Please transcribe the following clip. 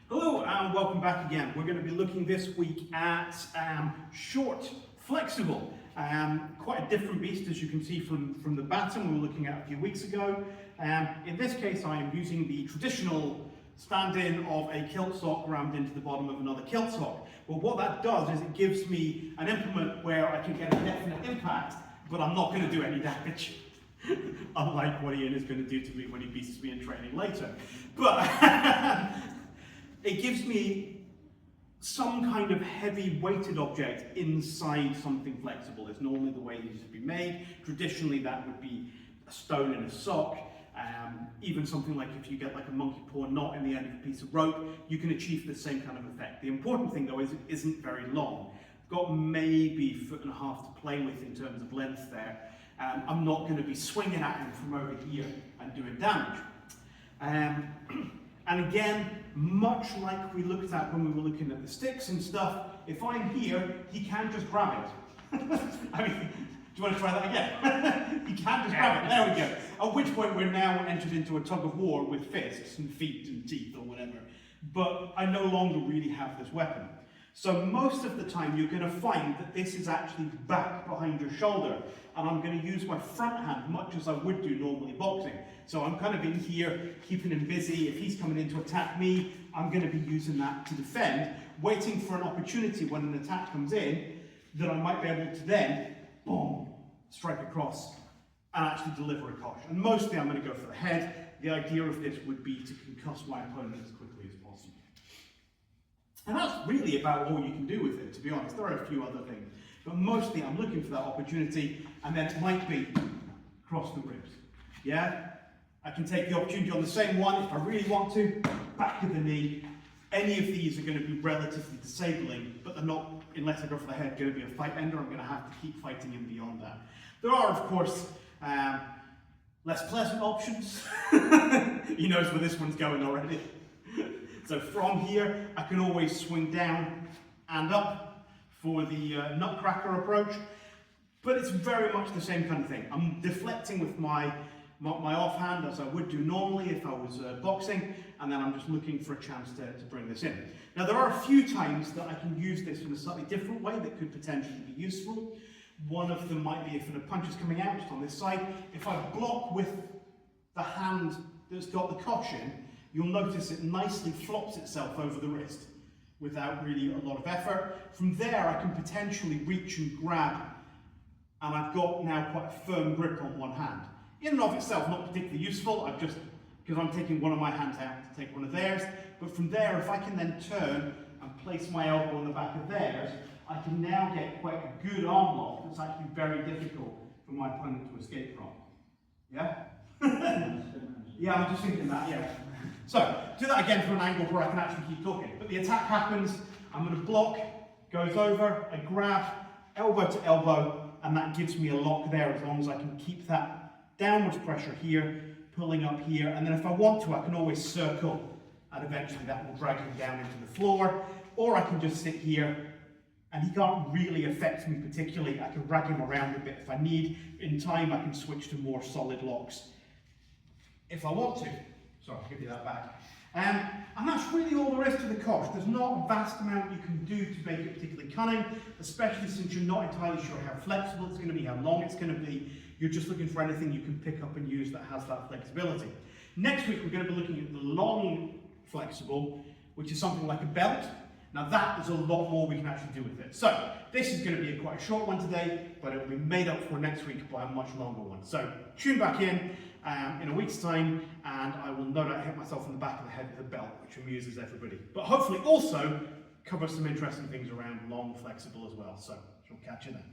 Hello and welcome back again. We're going to be looking this week at short, flexible. Quite a different beast, as you can see from the baton we were looking at a few weeks ago. In this case I am using the traditional stand-in of a kilt sock rammed into the bottom of another kilt sock. Well, what that does is it gives me an implement where I can get a definite impact, but I'm not going to do any damage. Unlike what Ian is going to do to me when he beats me in training later. But it gives me some kind of heavy weighted object inside something flexible. It's normally the way these have been made. Traditionally that would be a stone in a sock. Even something like if you get like a monkey paw knot in the end of a piece of rope, you can achieve the same kind of effect. The important thing though is it isn't very long. I've got maybe 1.5 feet to play with in terms of length there. I'm not going to be swinging at him from over here and doing damage. And again, much like we looked at when we were looking at the sticks and stuff, if I'm here, he can just grab it. I mean, do you want to try that again? He can just grab it, there we go. At which point we're now entered into a tug of war with fists and feet and teeth or whatever. But I no longer really have this weapon. So most of the time you're going to find that this is actually back behind your shoulder, and I'm going to use my front hand much as I would do normally boxing. So I'm kind of in here, keeping him busy. If he's coming in to attack me, I'm going to be using that to defend, waiting for an opportunity when an attack comes in, that I might be able to then, boom, strike across and actually deliver a Cosh. And mostly I'm going to go for the head. The idea of this would be to concuss my opponent as quickly as possible. And that's really about all you can do with it, to be honest. There are a few other things. But mostly I'm looking for that opportunity, and then it might be across the ribs. Yeah? I can take the opportunity on the same one if I really want to, back of the knee. Any of these are going to be relatively disabling, but they're not, unless I go for the head, going to be a fight ender. I'm going to have to keep fighting him beyond that. There are, of course, less pleasant options. He knows where this one's going already. So from here, I can always swing down and up for the nutcracker approach, but it's very much the same kind of thing. I'm deflecting with my offhand as I would do normally if I was boxing, and then I'm just looking for a chance to bring this in. Now there are a few times that I can use this in a slightly different way that could potentially be useful. One of them might be if a punch is coming out just on this side. If I block with the hand that's got the Cosh in, you'll notice it nicely flops itself over the wrist without really a lot of effort. From there I can potentially reach and grab, and I've got now quite a firm grip on one hand. In and of itself not particularly useful, because I'm taking one of my hands out to take one of theirs, but from there if I can then turn and place my elbow on the back of theirs, I can now get quite a good arm lock that's actually very difficult for my opponent to escape from. Yeah? Yeah, I'm just thinking that, yeah. So, do that again from an angle where I can actually keep talking. But the attack happens, I'm going to block, goes over, I grab, elbow to elbow, and that gives me a lock there as long as I can keep that downwards pressure here, pulling up here, and then if I want to, I can always circle, and eventually that will drag him down into the floor, or I can just sit here, and he can't really affect me particularly. I can drag him around a bit if I need. In time, I can switch to more solid locks if I want to. Sorry, I'll give you that back. And that's really all there is to the Cosh. There's not a vast amount you can do to make it particularly cunning, especially since you're not entirely sure how flexible it's going to be, how long it's going to be. You're just looking for anything you can pick up and use that has that flexibility. Next week, we're going to be looking at the long flexible, which is something like a belt. Now that is a lot more we can actually do with it. So this is going to be quite a short one today, but it will be made up for next week by a much longer one. So tune back in a week's time, and I will no doubt hit myself in the back of the head with a belt, which amuses everybody. But hopefully also cover some interesting things around long flexible as well. So we'll catch you then.